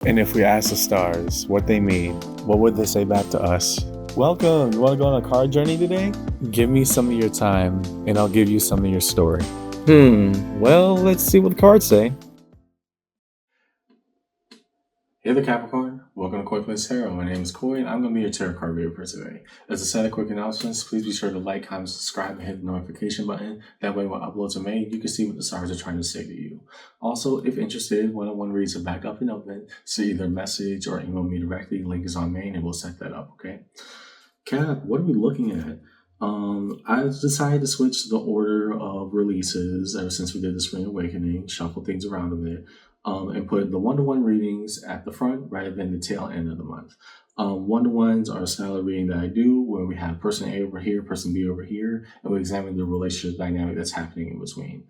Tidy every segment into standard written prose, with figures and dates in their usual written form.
And if we ask the stars what they mean, what would they say back to us? Welcome! You want to go on a card journey today? Give me some of your time, and I'll give you some of your story. Well, let's see what the cards say. Hey there, Capricorn. Welcome to Koi Plays Tarot. My name is Koi, and I'm going to be your tarot card reader for today. As a set of quick announcements, please be sure to like, comment, subscribe, and hit the notification button. That way, when uploads are made, you can see what the stars are trying to say to you. Also, if interested, one-on-one reads are back up and open, so either message or email me directly. Link is on main, and we'll set that up, okay? Cap, what are we looking at? I decided to switch the order of releases ever since we did the Spring Awakening, shuffle things around a bit, and put the one-to-one readings at the front rather than the tail end of the month. One-to-ones are a style of reading that I do where we have person A over here, person B over here, and we examine the relationship dynamic that's happening in between.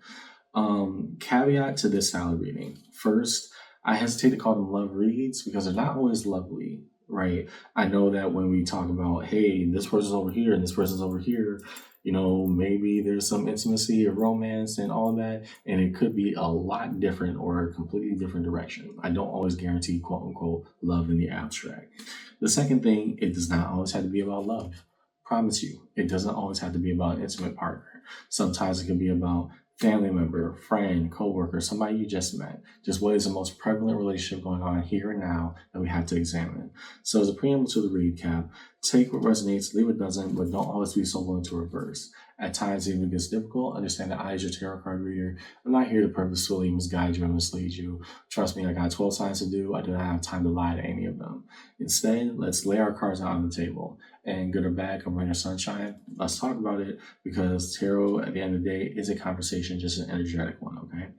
Caveat to this style of reading. First, I hesitate to call them love reads because they're not always lovely, right? I know that when we talk about, hey, this person's over here and this person's over here, maybe there's some intimacy or romance and all that, and it could be a lot different or a completely different direction. I don't always guarantee quote unquote love in the abstract. The second thing, it does not always have to be about love. Promise you, it doesn't always have to be about an intimate partner. Sometimes it can be about family member, friend, coworker, somebody you just met. Just what is the most prevalent relationship going on here and now that we have to examine. So as a preamble to the read, Cap, take what resonates, leave what doesn't, but don't always be so willing to reverse. At times, even if it gets difficult, understand that I, as your tarot card reader, I'm not here to purposefully misguide you or mislead you. Trust me, I got 12 signs to do. I do not have time to lie to any of them. Instead, let's lay our cards out on the table. And good or bad, come rain or sunshine, let's talk about it, because tarot, at the end of the day, is a conversation, just an energetic one, okay?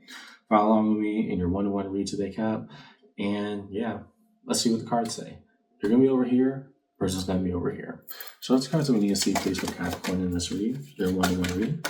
Follow along with me in your one-to-one read today, Cap. And yeah, let's see what the cards say. You're going to be over here, person's going to be over here. So let's cards that we need to see, please, for Capricorn in this read. Their one-to-one read.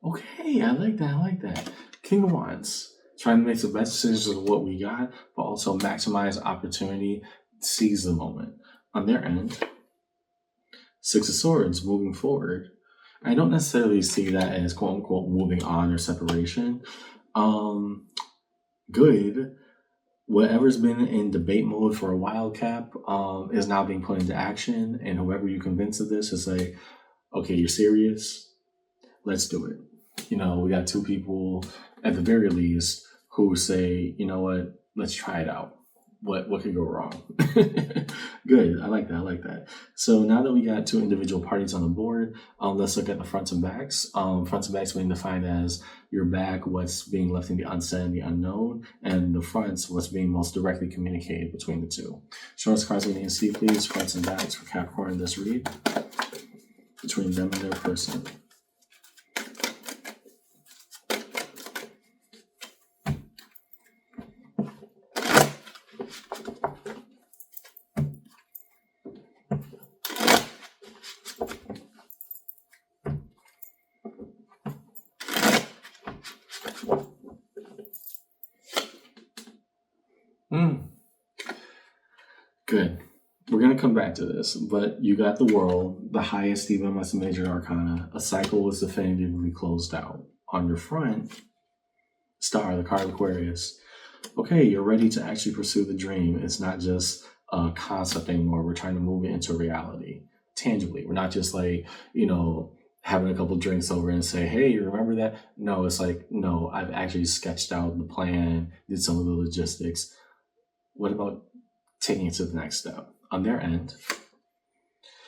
Okay, I like that. King of Wands. Trying to make the best decisions of what we got, but also maximize opportunity, seize the moment. On their end, Six of Swords, moving forward. I don't necessarily see that as quote unquote moving on or separation. Good. Whatever's been in debate mode for a while, Cap, is now being put into action. And whoever you convince of this is like, okay, you're serious? Let's do it. We got two people at the very least who say, you know what, let's try it out. What could go wrong? Good. I like that. So now that we got two individual parties on the board, let's look at the fronts and backs. Fronts and backs being defined as your back, what's being left in the unsaid and the unknown, and the fronts, what's being most directly communicated between the two. Show us cards we need to see, please. Fronts and backs for Capricorn in this read between them and their person. Good. We're going to come back to this, but you got the World, the highest even amongst the major arcana. A cycle was definitively closed out. On your front, Star, the card of Aquarius. Okay, you're ready to actually pursue the dream. It's not just a concept anymore. We're trying to move it into reality, tangibly. We're not just like, having a couple drinks over and say, hey, you remember that? No, it's like, no, I've actually sketched out the plan, did some of the logistics. What about taking it to the next step? On their end,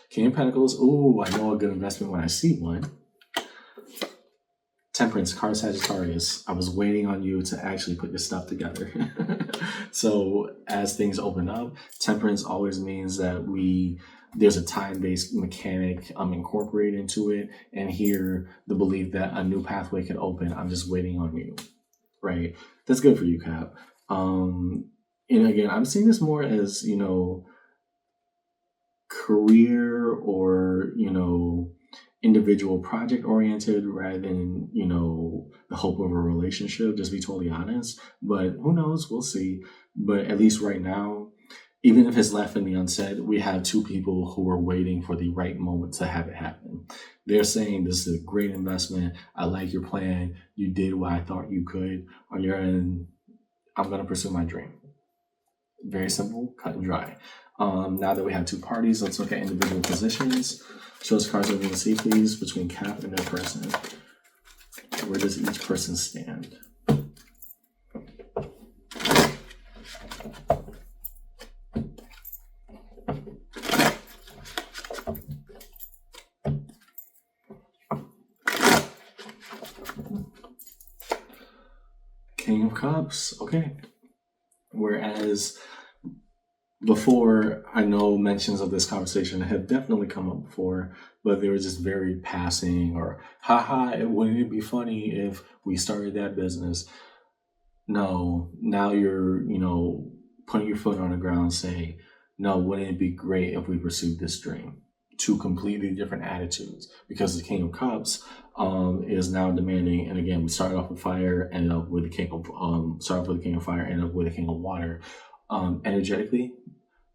King of Pentacles. Ooh, I know a good investment when I see one. Temperance, card Sagittarius. I was waiting on you to actually put your stuff together. So as things open up, temperance always means that there's a time-based mechanic incorporated into it, and here the belief that a new pathway could open. I'm just waiting on you, right? That's good for you, Cap. And again, I'm seeing this more as, career or, individual project oriented rather than, the hope of a relationship, just be totally honest. But who knows? We'll see. But at least right now, even if it's left in the unsaid, we have two people who are waiting for the right moment to have it happen. They're saying this is a great investment. I like your plan. You did what I thought you could. On your end, I'm going to pursue my dream. Very simple, cut and dry. Now that we have two parties, let's look at individual positions. Show us cards that we can see, please, between Cap and their person. Where does each person stand? King of Cups, okay. Whereas before, I know mentions of this conversation have definitely come up before, but they were just very passing or, haha, wouldn't it be funny if we started that business? No, now you're, putting your foot on the ground saying, no, wouldn't it be great if we pursued this dream? Two completely different attitudes because the King of Cups is now demanding, and again, we started off with fire, ended up with the King of started off with the King of Fire, ended up with the King of Water. Energetically,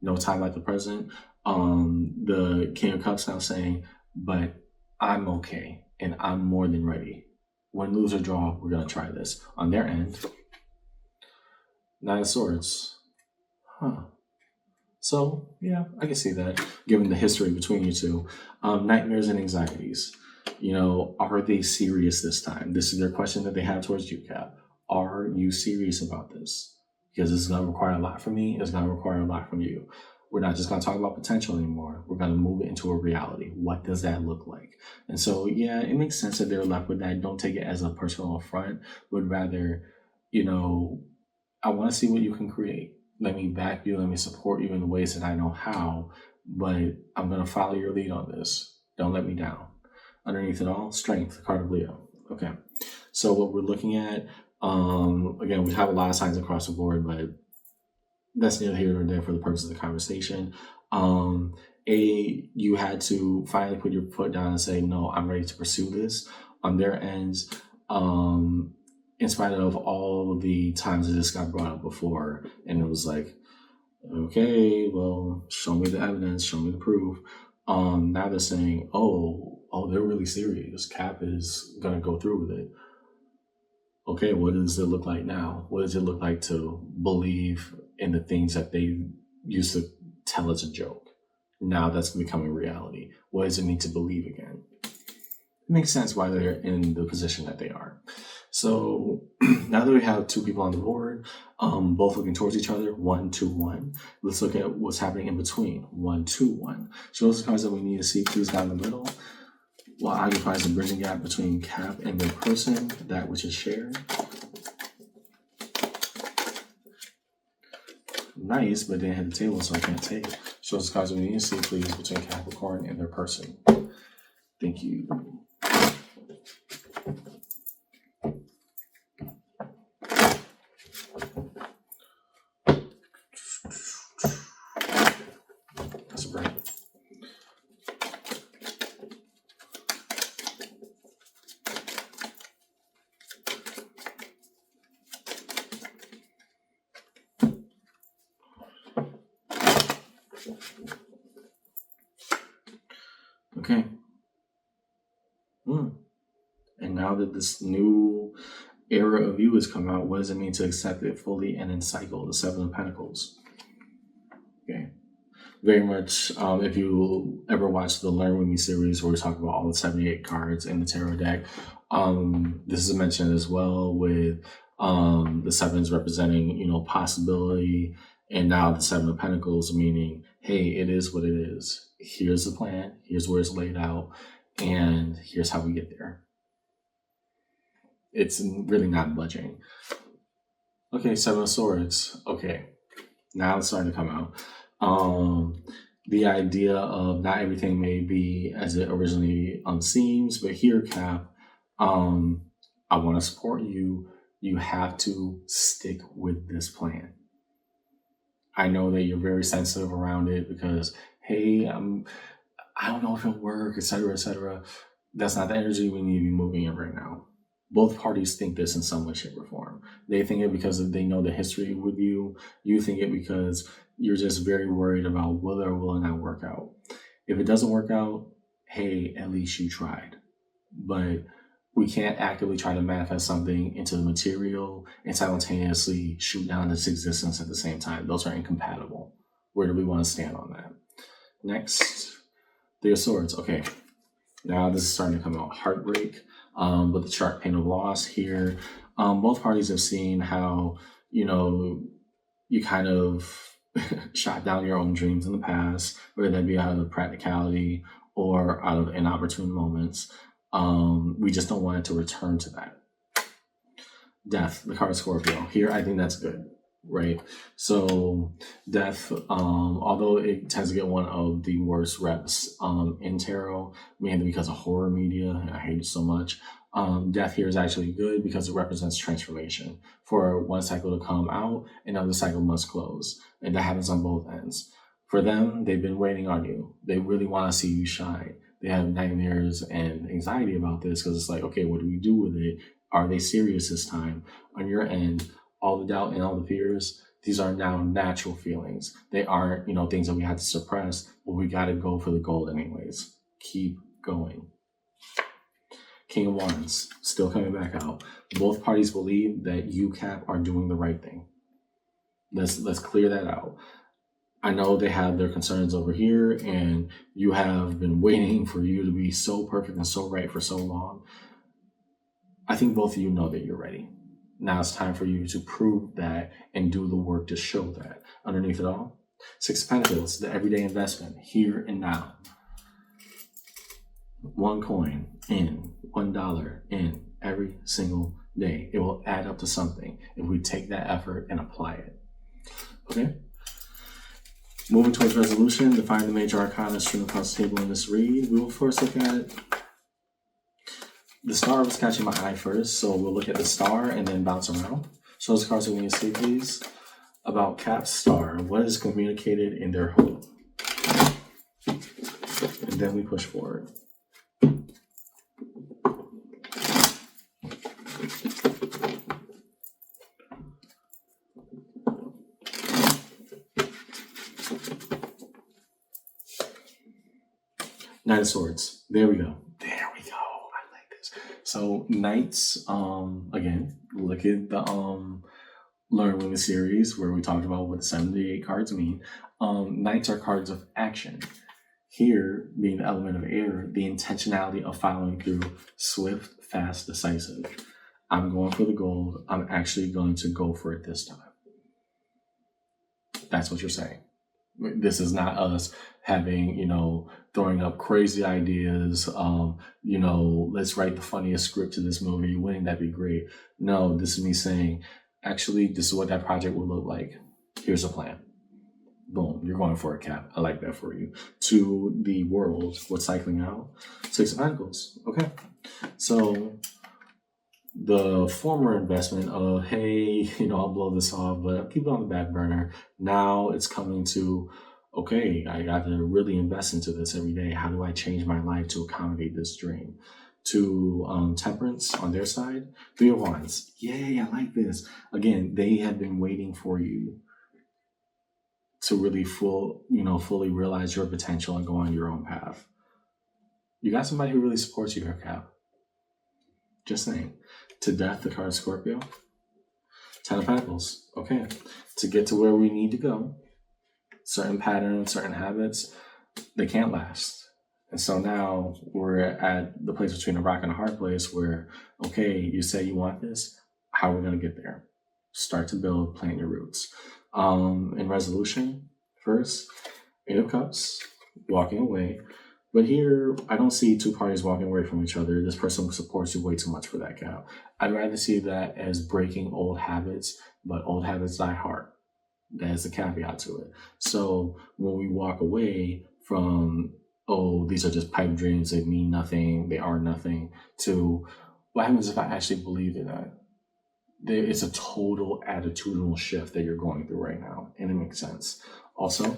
no time like the present. The King of Cups now saying, but I'm okay and I'm more than ready. Win, lose, or draw, we're gonna try this. On their end, Nine of Swords. So, yeah, I can see that, given the history between you two. Nightmares and anxieties. Are they serious this time? This is their question that they have towards you, Cap. Are you serious about this? Because this is going to require a lot from me. It's going to require a lot from you. We're not just going to talk about potential anymore. We're going to move it into a reality. What does that look like? And so, yeah, it makes sense that they're left with that. Don't take it as a personal affront, but rather, I want to see what you can create. Let me back you. Let me support you in the ways that I know how, but I'm going to follow your lead on this. Don't let me down. Underneath it all, strength, the card of Leo. Okay. So what we're looking at, again, we have a lot of signs across the board, but that's neither here nor there for the purpose of the conversation. You had to finally put your foot down and say, no, I'm ready to pursue this. On their ends, in spite of all the times that this got brought up before, and it was like, okay, well, show me the evidence, show me the proof. Now they're saying, oh, they're really serious. Cap is gonna go through with it. Okay, what does it look like now? What does it look like to believe in the things that they used to tell as a joke? Now that's becoming reality. What does it mean to believe again? It makes sense why they're in the position that they are. So now that we have two people on the board, both looking towards each other, 1, 2, 1. Let's look at what's happening in between. 1, 2, 1. Show us the cards that we need to see, please, down the middle. What occupies the bridging gap between Cap and their person, that which is shared. Nice, but didn't hit the table, so I can't take it. Show us the cards that we need to see, please, between Capricorn and their person. Thank you. That's a break. Okay. And now that this new era of you has come out, what does it mean to accept it fully and then cycle? The Seven of Pentacles. Okay. Very much, if you ever watch the Learn With Me series where we talk about all the 78 cards in the tarot deck, this is mentioned as well with the sevens representing, possibility, and now the Seven of Pentacles meaning, hey, it is what it is. Here's the plan. Here's where it's laid out. And here's how we get there. It's really not budging. Okay, Seven of Swords. Okay, now it's starting to come out. The idea of not everything may be as it originally seems, but here, Cap, I want to support you. You have to stick with this plan. I know that you're very sensitive around it because, hey, I don't know if it'll work, etc., etc. That's not the energy we need to be moving in right now. Both parties think this in some way, shape, or form. They think it because they know the history with you. You think it because you're just very worried about will or will it not work out. If it doesn't work out, hey, at least you tried. But we can't actively try to manifest something into the material and simultaneously shoot down its existence at the same time. Those are incompatible. Where do we want to stand on that? Next, Three of Swords. Okay, now this is starting to come out. Heartbreak, with the chart pain of loss here. Both parties have seen how, you kind of shot down your own dreams in the past, whether that be out of practicality or out of inopportune moments. We just don't want it to return to that. Death, the card Scorpio. Here, I think that's good, right? So, Death, although it tends to get one of the worst reps in tarot, mainly because of horror media, and I hate it so much. Death here is actually good because it represents transformation. For one cycle to come out, another cycle must close. And that happens on both ends. For them, they've been waiting on you. They really want to see you shine. They have nightmares and anxiety about this because it's like, okay, what do we do with it? Are they serious this time? On your end, all the doubt and all the fears, these are now natural feelings. They aren't, things that we had to suppress, but we got to go for the gold anyways. Keep going. King of Wands, still coming back out. Both parties believe that you, Cap, are doing the right thing. Let's clear that out. I know they have their concerns over here, and you have been waiting for you to be so perfect and so right for so long. I think both of you know that you're ready. Now it's time for you to prove that and do the work to show that. Underneath it all, Six of Pentacles, the everyday investment, here and now. One coin in, $1 in every single day. It will add up to something if we take that effort and apply it. Okay? Moving towards resolution, define the major arcana stream across the table in this read. We will first look at the star was catching my eye first, so we'll look at the star and then bounce around. Show us cards when you see, please. About Cap's star, what is communicated in their hope? And then we push forward. Knight of Swords. There we go. So Knights, again, look at the Learn Women series where we talked about what 78 cards mean. Knights are cards of action. Here, being the element of air, the intentionality of following through, swift, fast, decisive. I'm going for the gold. I'm actually going to go for it this time. That's what you're saying. This is not us having, throwing up crazy ideas. Let's write the funniest script to this movie. Wouldn't that be great? No, this is me saying, actually, this is what that project will look like. Here's a plan. Boom, you're going for it, Cap. I like that for you. To the world, what's cycling out? Six of Pentacles. Okay. So the former investment of, hey, I'll blow this off, but I'll keep it on the back burner. Now it's coming to, okay, I got to really invest into this every day. How do I change my life to accommodate this dream? To Temperance on their side, Three of Wands. Yay, I like this. Again, they have been waiting for you to really fully realize your potential and go on your own path. You got somebody who really supports you here, Cap. Just saying. To Death, the card Scorpio. Ten of Pentacles. Okay. To get to where we need to go, certain patterns, certain habits, they can't last. And so now we're at the place between a rock and a hard place where, okay, you say you want this. How are we going to get there? Start to build, plant your roots. In resolution, first, Eight of Cups, walking away. But here, I don't see two parties walking away from each other. This person supports you way too much for that, Cap. I'd rather see that as breaking old habits, but old habits die hard. That's the caveat to it. So when we walk away from, oh, these are just pipe dreams, they mean nothing, they are nothing, to what happens if I actually believe in that? It's a total attitudinal shift that you're going through right now, and it makes sense. Also,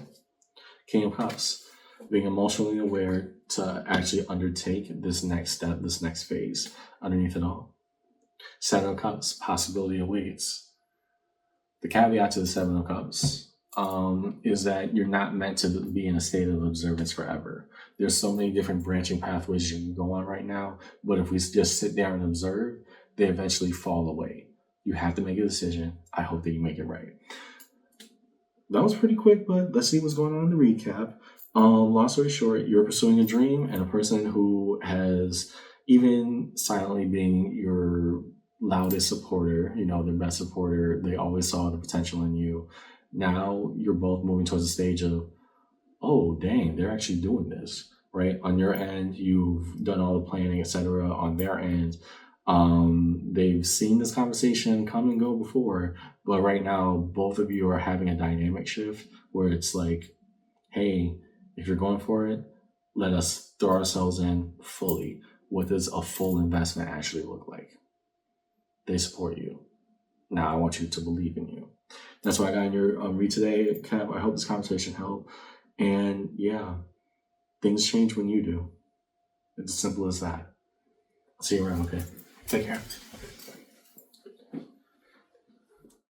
King of Cups, being emotionally aware to actually undertake this next step, this next phase. Underneath it all, Seven of Cups, possibility awaits. The caveat to the Seven of Cups is that you're not meant to be in a state of observance forever. There's so many different branching pathways you can go on right now, but if we just sit there and observe, they eventually fall away. You have to make a decision. I hope that you make it right. That was pretty quick, but let's see what's going on in the recap. Long story short, you're pursuing a dream, and a person who has, even silently being your loudest supporter, their best supporter, they always saw the potential in you. Now you're both moving towards a stage of, oh, dang, they're actually doing this, right? On your end, you've done all the planning, etc. On their end, they've seen this conversation come and go before, but right now, both of you are having a dynamic shift where it's like, hey, if you're going for it, let us throw ourselves in fully. What does a full investment actually look like? They support you. Now I want you to believe in you. That's what I got in your read today, Cap. I hope this conversation helped. And yeah, things change when you do. It's as simple as that. See you around, okay? Take care.